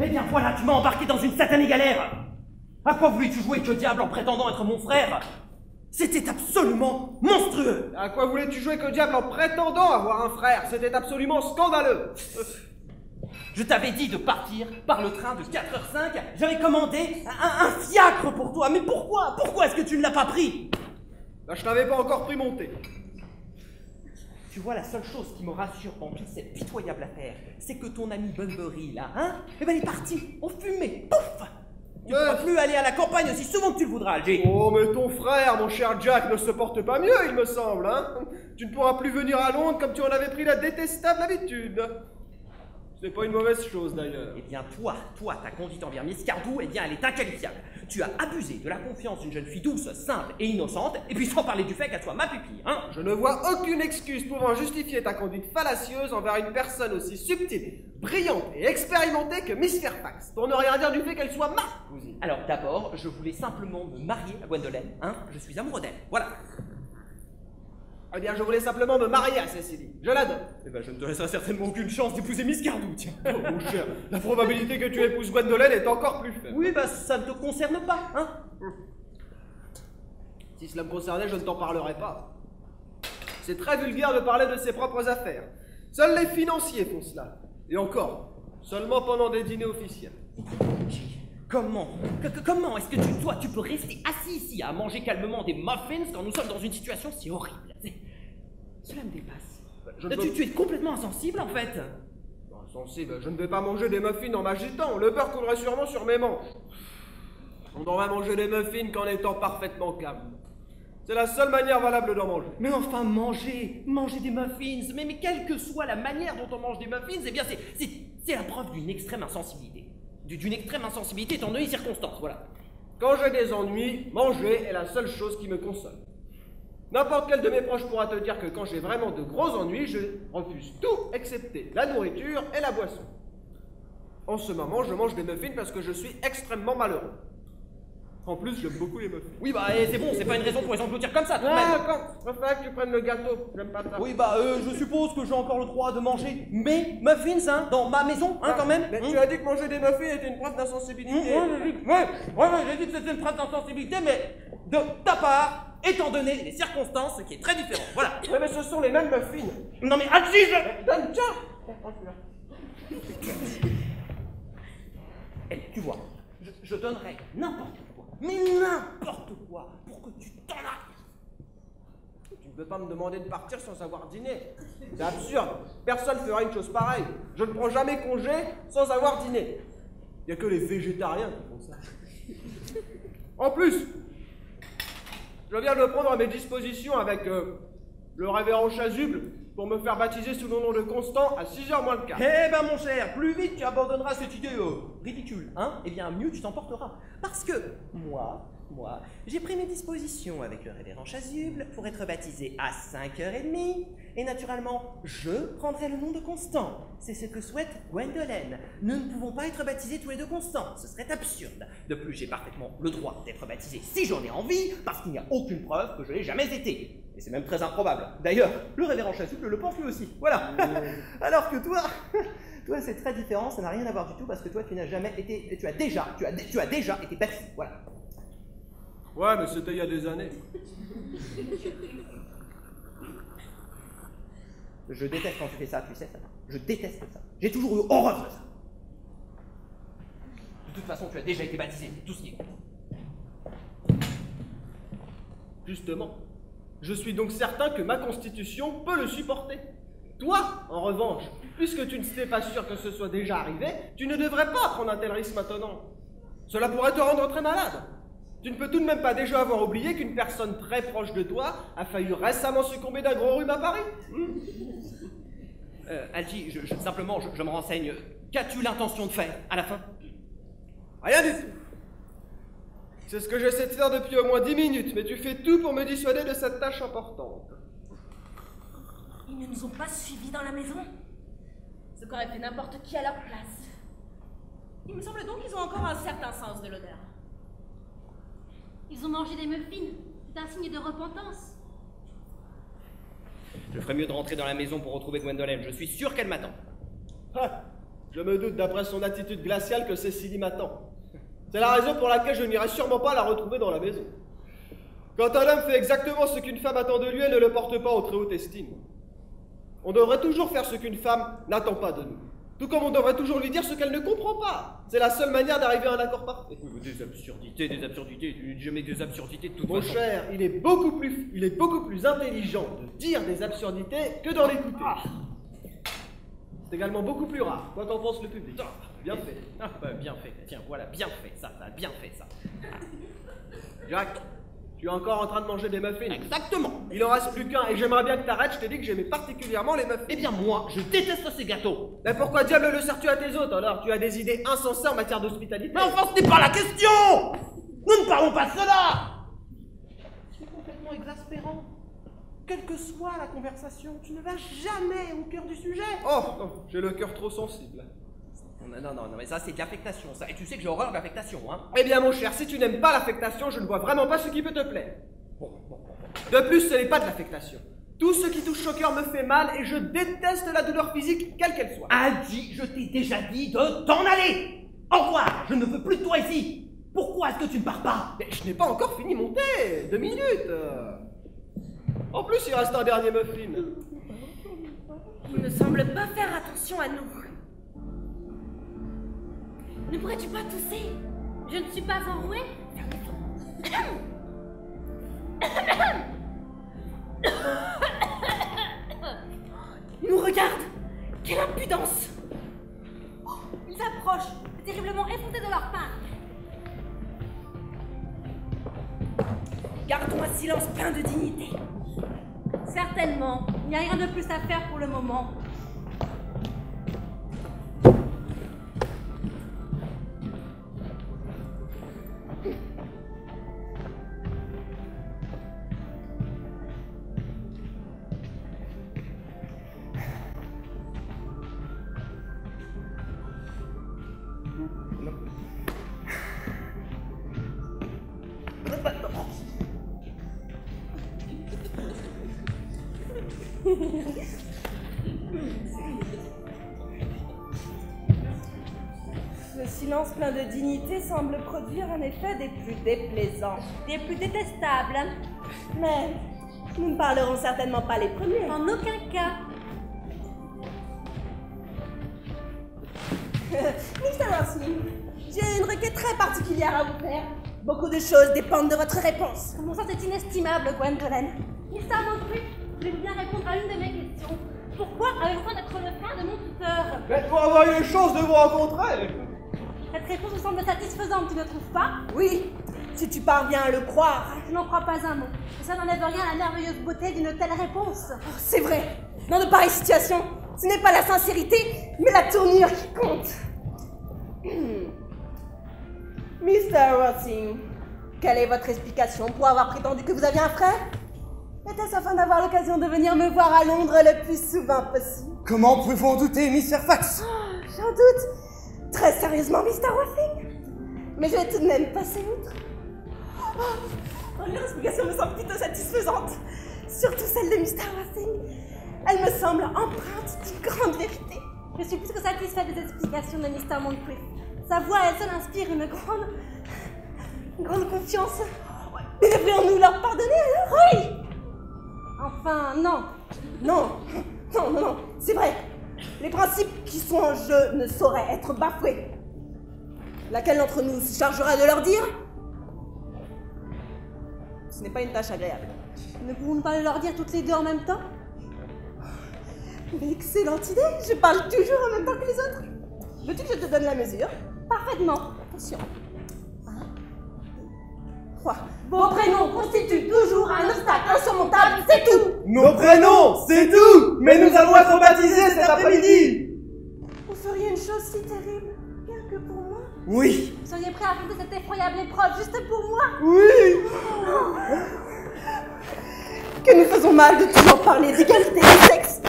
Eh bien voilà, tu m'as embarqué dans une satanée galère. À quoi voulais-tu jouer que diable en prétendant être mon frère? C'était absolument monstrueux. À quoi voulais-tu jouer que diable en prétendant avoir un frère? C'était absolument scandaleux. Je t'avais dit de partir par le train de 4h05. J'avais commandé un fiacre pour toi. Mais pourquoi? Pourquoi est-ce que tu ne l'as pas pris? Bah, je n'avais pas encore pris mon thé. Tu vois, la seule chose qui me rassure dans toute cette pitoyable affaire, c'est que ton ami Bunbury, là, hein, eh ben, il est parti, en fumée, pouf! Tu ne pourras plus aller à la campagne aussi souvent que tu le voudras, Alger. Oh, mais ton frère, mon cher Jack, ne se porte pas mieux, il me semble, hein. Tu ne pourras plus venir à Londres comme tu en avais pris la détestable habitude. C'est pas une mauvaise chose, d'ailleurs. Eh bien, toi, ta conduite envers Miss Cardou, eh bien, elle est inqualifiable. Tu as abusé de la confiance d'une jeune fille douce, simple et innocente, et puis sans parler du fait qu'elle soit ma pupille, hein. Je ne vois aucune excuse pouvant justifier ta conduite fallacieuse envers une personne aussi subtile, brillante et expérimentée que Miss Fairfax, pour ne rien dire du fait qu'elle soit ma cousine. Alors, d'abord, je voulais simplement me marier à Gwendolen, hein. Je suis amoureux d'elle, voilà. Eh bien, je voulais simplement me marier à Cécilie. Je l'adore. Eh ben, je ne te laisserai certainement aucune chance d'épouser Miss Cardou, tiens. Oh, mon cher, la probabilité que tu épouses Gwendolen est encore plus faible. Oui, bah, ça ne te concerne pas, hein. Si cela me concernait, je ne t'en parlerais pas. C'est très vulgaire de parler de ses propres affaires. Seuls les financiers font cela. Et encore, seulement pendant des dîners officiels. Comment est-ce que toi, tu peux rester assis ici à manger calmement des muffins quand nous sommes dans une situation si horrible? Cela me dépasse. Tu es complètement insensible, en fait. Insensible, je ne vais pas manger des muffins en m'agitant. Le beurre coulerait sûrement sur mes manches. On devrait manger des muffins qu'en étant parfaitement calme. C'est la seule manière valable d'en manger. Mais enfin, manger des muffins, mais quelle que soit la manière dont on mange des muffins, eh bien, c'est la preuve d'une extrême insensibilité. D'une extrême insensibilité étant donné les circonstances, voilà. Quand j'ai des ennuis, manger est la seule chose qui me console. N'importe quel de mes proches pourra te dire que quand j'ai vraiment de gros ennuis, je refuse tout excepté la nourriture et la boisson. En ce moment, je mange des muffins parce que je suis extrêmement malheureux. En plus, j'aime beaucoup les muffins. Oui, bah, c'est bon, c'est pas une raison pour les engloutir comme ça, tout de même. Il faudrait que tu prennes le gâteau, j'aime pas ça. Oui, bah, je suppose que j'ai encore le droit de manger mes muffins, hein, dans ma maison, hein, quand même. Mais tu as dit que manger des muffins était une preuve d'insensibilité. Ouais, j'ai dit que c'était une preuve d'insensibilité, mais de ta part, étant donné les circonstances, qui est très différent, voilà. Ouais, mais ce sont les mêmes muffins. Non, mais Alger, Donne, tiens. Eh, tu vois, je donnerais n'importe quoi, mais n'importe quoi, pour que tu t'en ailles. Tu ne peux pas me demander de partir sans avoir dîné. C'est absurde. Personne ne fera une chose pareille. Je ne prends jamais congé sans avoir dîné. Il n'y a que les végétariens qui font ça. En plus, je viens de me prendre à mes dispositions avec le révérend Chasuble pour me faire baptiser sous le nom de Constant à 6h moins le quart. Eh ben mon cher, plus vite tu abandonneras cette idée ridicule, hein, eh bien mieux tu t'en porteras. Parce que moi, j'ai pris mes dispositions avec le révérend Chasuble pour être baptisé à 5h30. Et naturellement, je prendrai le nom de Constant. C'est ce que souhaite Gwendolen. Nous ne pouvons pas être baptisés tous les deux Constants, ce serait absurde. De plus, j'ai parfaitement le droit d'être baptisé si j'en ai envie, parce qu'il n'y a aucune preuve que je l'ai jamais été. Et c'est même très improbable. D'ailleurs, le révérend Chasuble le pense lui aussi. Voilà. Alors que toi, c'est très différent, ça n'a rien à voir du tout, parce que toi, tu n'as jamais été, tu as déjà été baptisé. Voilà. Ouais, mais c'était il y a des années. Je déteste quand tu fais ça, tu sais ça. Je déteste ça. J'ai toujours eu horreur de ça. De toute façon, tu as déjà été baptisé, tout ce qui est. Justement, je suis donc certain que ma constitution peut le supporter. Toi, en revanche, puisque tu ne sais pas sûr que ce soit déjà arrivé, tu ne devrais pas prendre un tel risque maintenant. Cela pourrait te rendre très malade. Tu ne peux tout de même pas déjà avoir oublié qu'une personne très proche de toi a failli récemment succomber d'un gros rhume à Paris. Algie, simplement, je me renseigne. Qu'as-tu l'intention de faire, à la fin? Rien du tout. C'est ce que j'essaie de faire depuis au moins 10 minutes, mais tu fais tout pour me dissuader de cette tâche importante. Ils ne nous ont pas suivis dans la maison? Ce qu'aurait fait n'importe qui à leur place. Il me semble donc qu'ils ont encore un certain sens de l'honneur. Ils ont mangé des muffins. C'est un signe de repentance. Je ferais mieux de rentrer dans la maison pour retrouver Gwendolen. Je suis sûr qu'elle m'attend. Ah, Je me doute d'après son attitude glaciale que Cécilie m'attend. C'est la raison pour laquelle je n'irai sûrement pas la retrouver dans la maison. Quand un homme fait exactement ce qu'une femme attend de lui, elle ne le porte pas en très haute estime. On devrait toujours faire ce qu'une femme n'attend pas de nous. Tout comme on devrait toujours lui dire ce qu'elle ne comprend pas. C'est la seule manière d'arriver à un accord parfait. Des absurdités, je mets des absurdités de toute Mon façon. cher, il est beaucoup plus intelligent de dire des absurdités que d'en écouter. C'est également beaucoup plus rare. Quoi qu'en pense le public. Bien fait. Ah, bah, bien fait. Tiens, voilà, bien fait ça, bien fait ça. Jacques, tu es encore en train de manger des muffins. Exactement. Il en reste plus qu'un et j'aimerais bien que t'arrêtes. Je t'ai dit que j'aimais particulièrement les muffins. Eh bien, moi, je déteste ces gâteaux. Mais pourquoi diable le sers-tu à tes hôtes alors? Tu as des idées insensées en matière d'hospitalité. Mais enfin, ce n'est pas la question. Nous ne parlons pas de cela. C'est complètement exaspérant. Quelle que soit la conversation, tu ne vas jamais au cœur du sujet. Oh, non, j'ai le cœur trop sensible. Non, mais ça c'est de l'affectation, ça. Et tu sais que j'ai horreur de l'affectation, hein. Eh bien mon cher, si tu n'aimes pas l'affectation, je ne vois vraiment pas ce qui peut te plaire. De plus, ce n'est pas de l'affectation. Tout ce qui touche au cœur me fait mal et je déteste la douleur physique, quelle qu'elle soit. Adi, je t'ai déjà dit de t'en aller. Au revoir, je ne veux plus de toi ici. Pourquoi est-ce que tu ne pars pas? Mais je n'ai pas encore fini mon thé. 2 minutes. En plus, il reste un dernier muffin. Il ne semble pas faire attention à nous. Ne pourrais-tu pas tousser? Je ne suis pas enrouée? Il nous regarde. Quelle impudence! Ils s'approchent, terriblement effrontés de leur part. Gardons un silence plein de dignité. Certainement, il n'y a rien de plus à faire pour le moment. Ce silence plein de dignité semble produire un effet des plus déplaisants, des plus détestables. Mais nous ne parlerons certainement pas les premiers. En aucun cas. Mr. Rosling, j'ai une requête très particulière à vous faire. Beaucoup de choses dépendent de votre réponse. Mon sens est inestimable, Gwendolen. Mr. Moncrief, je vais bien répondre à une de mes questions. Pourquoi avez-vous besoin d'être le frère de mon tuteur? Mais pour avoir eu une chance de vous rencontrer. Cette réponse vous semble satisfaisante, tu ne trouves pas? Oui, si tu parviens à le croire. Je n'en crois pas un mot. Et ça n'enlève rien à la merveilleuse beauté d'une telle réponse. Oh, c'est vrai, dans de pareilles situations, ce n'est pas la sincérité, mais la tournure qui compte. Mr. Rosling, quelle est votre explication pour avoir prétendu que vous aviez un frère? Était-ce afin d'avoir l'occasion de venir me voir à Londres le plus souvent possible? Comment pouvez-vous en douter, Miss Fairfax? J'en doute. Très sérieusement, Mr. Rosling. Mais je vais tout de même passer outre. Leur explication me semble plutôt satisfaisante. Surtout celle de Mr. Rosling. Elle me semble empreinte d'une grande vérité. Je suis plus que satisfaite des explications de Mr. Moncrief. Sa voix, elle seule inspire une grande confiance. Mais devrions-nous leur pardonner alors? Oui! Enfin, non. Non, c'est vrai. Les principes qui sont en jeu ne sauraient être bafoués. Laquelle d'entre nous se chargera de leur dire? Ce n'est pas une tâche agréable. Ne pouvons-nous pas leur dire toutes les deux en même temps? Mais excellente idée, je parle toujours en même temps que les autres. Veux-tu que je te donne la mesure? Parfaitement. Attention. 1, 2, 3. Vos prénoms constituent toujours un obstacle insurmontable, c'est tout. Nos prénoms, c'est tout. Mais nous allons être baptisés cet après-midi. Vous feriez une chose si terrible, rien que pour moi? Oui. Vous seriez prêt à affronter cette effroyable épreuve juste pour moi? Oui. Que nous faisons mal de toujours parler d'égalité des sexes.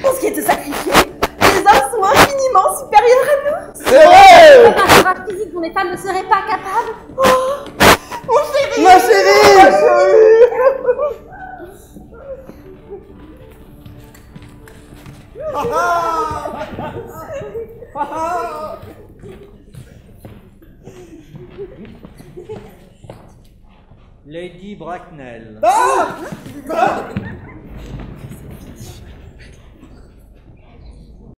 Pour ce qui est de sacrifier, les hommes sont infiniment supérieurs à nous. C'est vrai. Par un courage physique dont les femmes ne seraient pas capables. Oh, mon chéri! Ma chérie. Ma chérie! Lady Bracknell. Ah